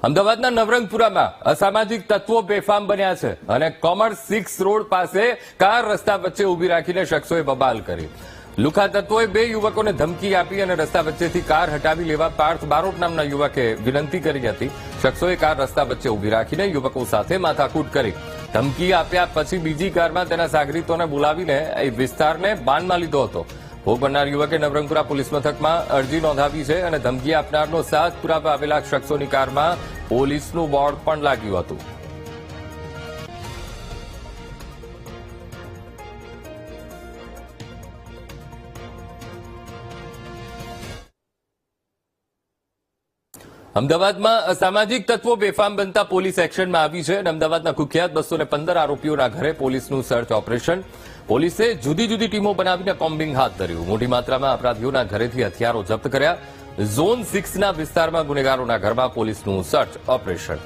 અમદાવાદના નવરંગપુરામાં અસામાજિક તત્વો બેફામ બન્યા છે અને કોમર્સ 6 રોડ પાસે કાર રસ્તા વચ્ચે ઉભી રાખીને શખ્સોએ બબાલ કરી. લુખા તત્વોએ 2 યુવકોને ધમકી આપી અને રસ્તા વચ્ચેથી કાર હટાવી લેવા પાર્થ બારોટ નામના યુવકે વિનંતી કરી હતી. શખ્સોએ કાર રસ્તા વચ્ચે ઉભી રાખીને યુવકો સાથે માથાકૂટ કરી. ધમકી આપ્યા પછી બીજી કારમાં તેના સાગરીતોને બોલાવીને એ વિસ્તારને બાનમાં લીધો હતો. ભોગ બનનાર યુવકે નવરંગપુરા પોલીસ મથકમાં અરજી નોંધાવી છે અને ધમકી આપનારનો સાથ પુરાવા આવેલા શખ્સોની કારમાં પોલીસનું બોર્ડ પણ લાગ્યું હતું. અમદાવાદમાં અસામાજિક તત્વો બેફામ બનતા પોલીસ એક્શનમાં આવી છે અને અમદાવાદના કુખ્યાત 215 આરોપીઓના ઘરે પોલીસનું સર્ચ ઓપરેશન. પોલીસે જુદી જુદી ટીમો બનાવીને કોમ્બિંગ હાથ ધર્યું. મોટી માત્રામાં અપરાધીઓના ઘરેથી હથિયારો જપ્ત કર્યા. ઝોન 6ના વિસ્તારમાં ગુનેગારોના ઘરમાં પોલીસનું સર્ચ ઓપરેશન.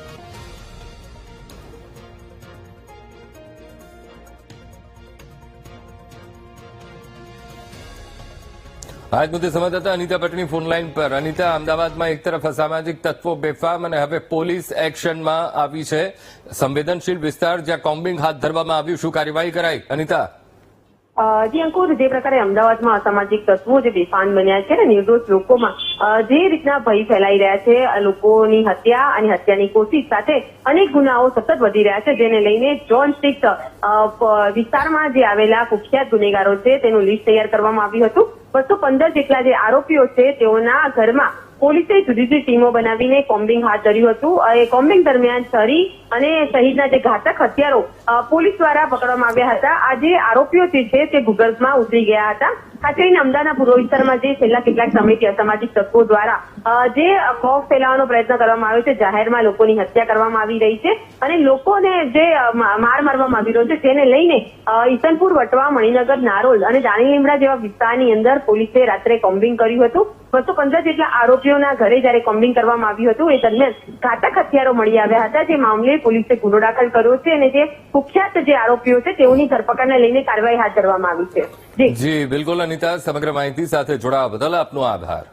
આજ મુદ્દે સંવાદદાતા અનિતા પટણી ફોનલાઈન પર. અનિતા, અમદાવાદમાં એક તરફ અસામાજિક તત્વો બેફામ અને હવે પોલીસ એક્શનમાં આવી છે. સંવેદનશીલ વિસ્તાર જ્યાં કોમ્બિંગ હાથ ધરવામાં આવ્યું, શું કાર્યવાહી કરાઈ? અનિતા. જી અંકુર, જે પ્રકારે અમદાવાદમાં અસામાજિક તત્વો જે બેફામ બન્યા છે ને નિર્દોષ લોકોમાં જે રીતના ભય ફેલાઈ રહ્યા છે, લોકોની હત્યા અને હત્યાની કોશિશ સાથે અનેક ગુનાઓ સતત વધી રહ્યા છે, જેને લઈને ઝોન 6 વિસ્તારમાં જે આવેલા કુખ્યાત ગુનેગારો છે તેનું લિસ્ટ તૈયાર કરવામાં આવ્યું હતું. 215 જેટલા જે આરોપીઓ છે તેઓના ઘરમાં પોલીસે જુદી જુદી ટીમો બનાવીને કોમ્બિંગ હાથ ધર્યું હતું. એ કોમ્બિંગ દરમિયાન છરી અને સહિતના જે ઘાતક હથિયારો પોલીસ દ્વારા પકડવામાં આવ્યા હતા. આ જે આરોપીઓ જે છે તે ભૂગર્ભમાં ઉતરી ગયા હતા. ખાસ કરીને અમદાવાદના પૂર્વ વિસ્તારમાં જે છેલ્લા કેટલાક સમયથી અસામાજિક તત્વો દ્વારા જે ખોફ ફેલાવવાનો પ્રયત્ન કરવામાં આવ્યો છે, જાહેરમાં લોકોની હત્યા કરવામાં આવી રહી છે અને લોકોને જે માર મારવામાં આવી રહ્યો છે, તેને લઈને ઈસનપુર, વટવા, મણિનગર, નારોલ અને દાણી લીમડા જેવા વિસ્તારની અંદર પોલીસે રાત્રે કોમ્બિંગ કર્યું હતું. 215 જેટલા આરોપીઓના ઘરે જયારે કોમ્બિંગ કરવામાં આવ્યું હતું એ દરમિયાન ઘાતક હથિયારો મળી આવ્યા હતા. જે મામલે પોલીસે ગુનો દાખલ કર્યો છે અને જે કુખ્યાત જે આરોપીઓ છે તેઓની ધરપકડને લઈને કાર્યવાહી હાથ ધરવામાં આવી છે. જી બિલકુલ અનિતા, સમગ્ર માહિતી સાથે જોડાવા બદલ આપનો આભાર.